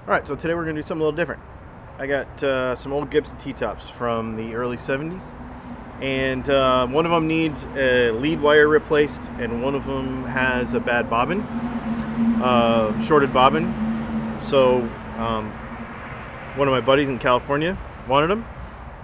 Alright, so today we're going to do something a little different. I got some old Gibson T-tops from the early 70s, and one of them needs a lead wire replaced, and one of them has a bad bobbin, shorted bobbin. So one of my buddies in California wanted them,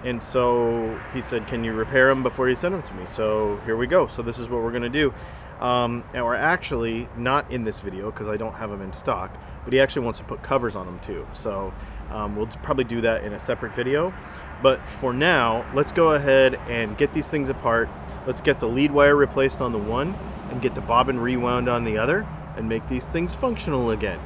and so he said, can you repair them before you send them to me? So here we go. So this is what we're going to do. And we're actually not in this video because I don't have them in stock, but he actually wants to put covers on them too. So we'll probably do that in a separate video. But for now, let's go ahead and get these things apart. Let's get the lead wire replaced on the one and get the bobbin rewound on the other and make these things functional again.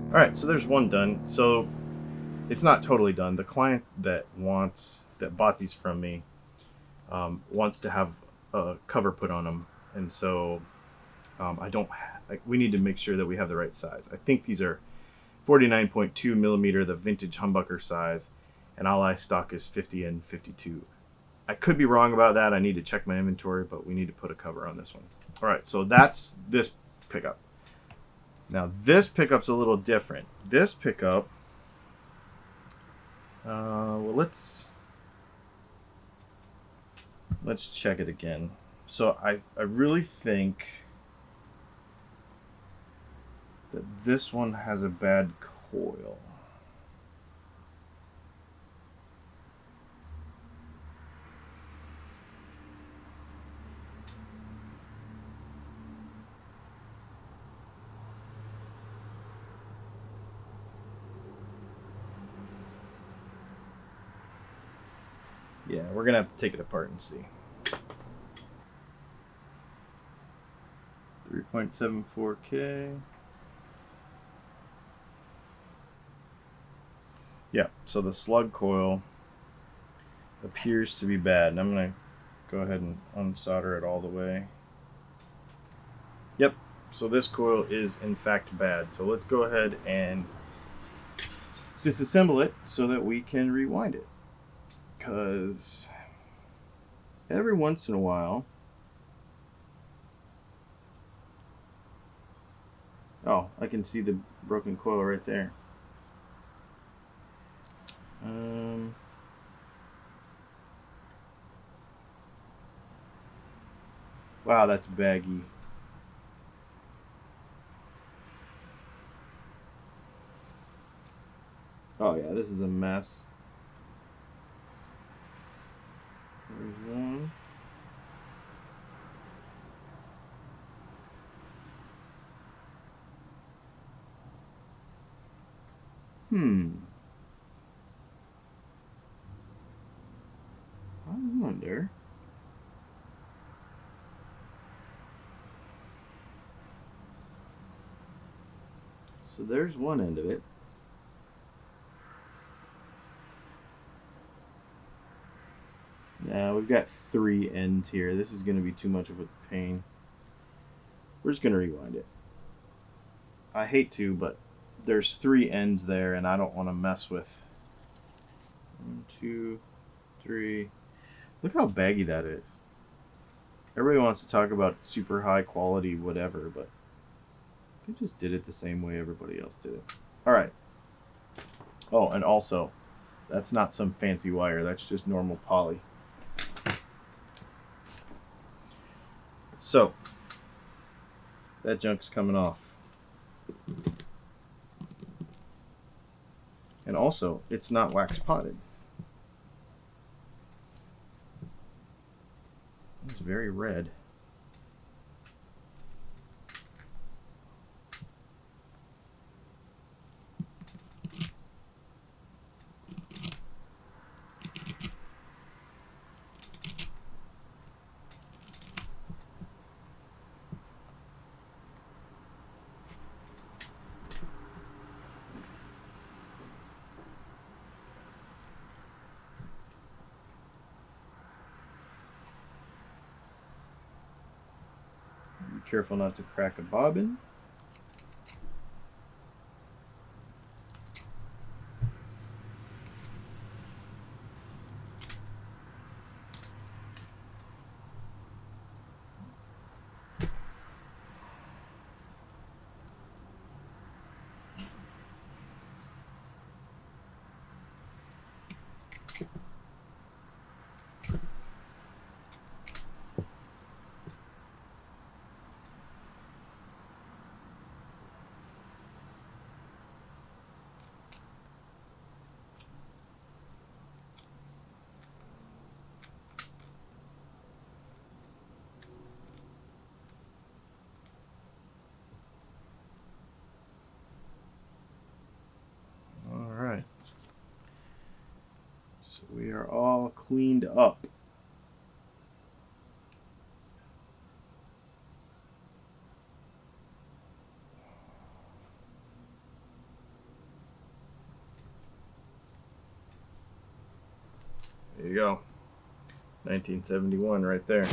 All right, so there's one done. So it's not totally done. The client that bought these from me wants to have a cover put on them, and so I don't. We need to make sure that we have the right size. I think these are 49.2 millimeter, the vintage humbucker size, and all I stock is 50 and 52. I could be wrong about that. I need to check my inventory, but we need to put a cover on this one. All right, so that's this pickup. Now this pickup's a little different. This pickup, well, let's check it again. So I really think that this one has a bad coil. Yeah, we're gonna have to take it apart and see. 3.74K. Yeah, so the slug coil appears to be bad, and I'm gonna go ahead and unsolder it all the way. Yep, so this coil is in fact bad. So let's go ahead and disassemble it so that we can rewind it. Because every once in a while, oh, I can see the broken coil right there. Wow, that's baggy. Oh yeah, this is a mess. There's one. Hmm. I wonder. So there's one end of it. Now we've got 3 ends here. This is going to be too much of a pain. We're just going to rewind it. I hate to, but there's 3 ends there, and I don't want to mess with 1, 2, 3. Look how baggy that is. Everybody wants to talk about super high quality whatever, but they just did it the same way everybody else did it. All right. Oh, and also, that's not some fancy wire. That's just normal poly. So, that junk's coming off. And also, it's not wax potted. It's very red. Be careful not to crack a bobbin. Alright. So we are all cleaned up. There you go. 1971 right there.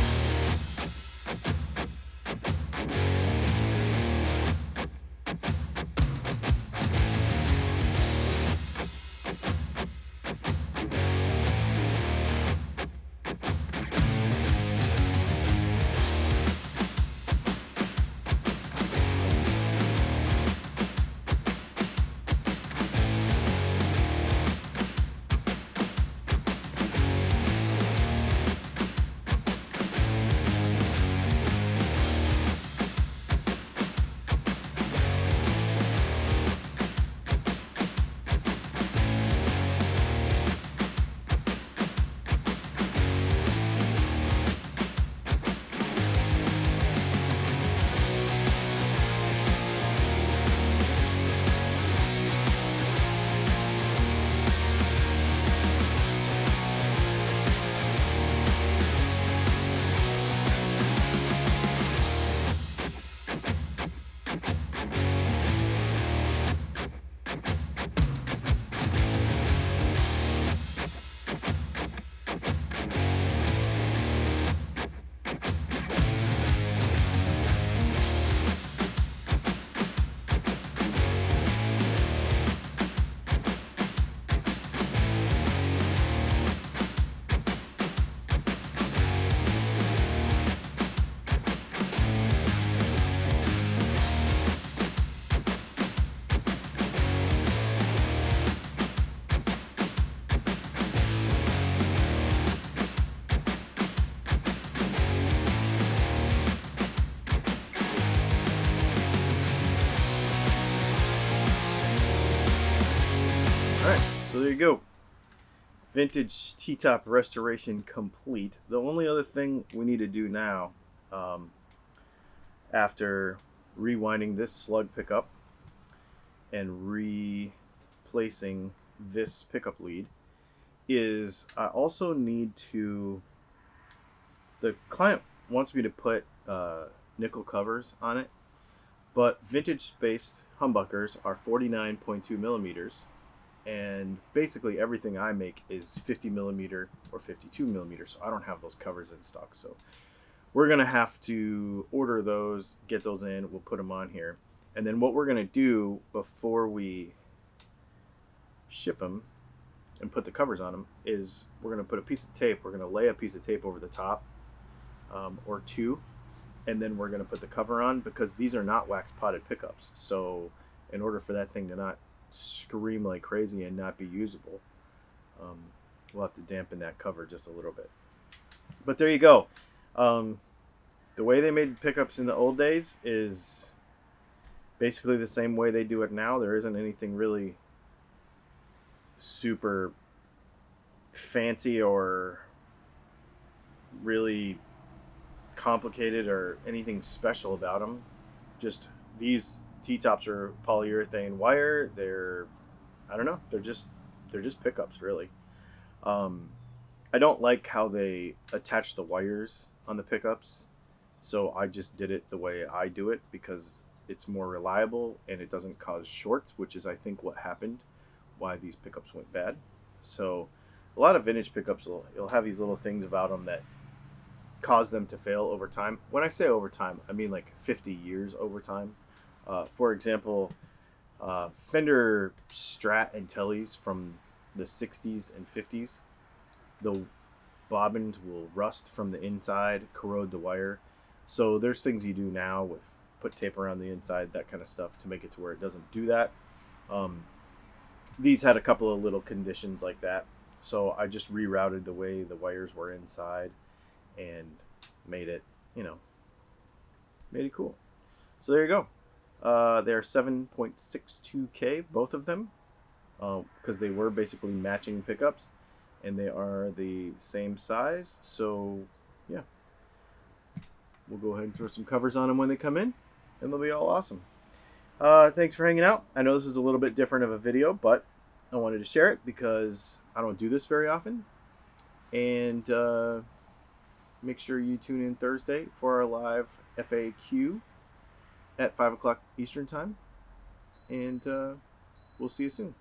Alright, so there you go. Vintage T-top restoration complete. The only other thing we need to do now, um, after rewinding this slug pickup and replacing this pickup lead, is I also need to. The client wants me to put nickel covers on it, but vintage spaced humbuckers are 49.2 millimeters, and basically everything I make is 50 millimeter or 52 millimeter, so I don't have those covers in stock. So we're gonna have to order those, get those in, we'll put them on here, and then what we're gonna do before we ship them and put the covers on them is we're gonna put a piece of tape, we're gonna lay a piece of tape over the top, or two, and then we're going to put the cover on, because these are not wax potted pickups. So in order for that thing to not scream like crazy and not be usable, we'll have to dampen that cover just a little bit. But there you go. The way they made pickups in the old days is basically the same way they do it now. There isn't anything really super fancy or really complicated or anything special about them. Just these T-tops are polyurethane wire. I don't know, they're just pickups really. I don't like how they attach the wires on the pickups, so I just did it the way I do it because it's more reliable and it doesn't cause shorts, which is I think what happened, why these pickups went bad. So a lot of vintage pickups you'll have these little things about them that cause them to fail over time. When I say over time, I mean like 50 years over time. For example, Fender Strat and Tellys from the 60s and 50s, the bobbins will rust from the inside, corrode the wire. So there's things you do now with put tape around the inside, that kind of stuff, to make it to where it doesn't do that. These had a couple of little conditions like that, so I just rerouted the way the wires were inside and made it, made it cool. So there you go. They're 7.62K, both of them, because they were basically matching pickups, and they are the same size. So yeah, we'll go ahead and throw some covers on them when they come in, and they'll be all awesome. Thanks for hanging out. I know this is a little bit different of a video, but I wanted to share it because I don't do this very often. And make sure you tune in Thursday for our live FAQ at 5 o'clock Eastern Time. And we'll see you soon.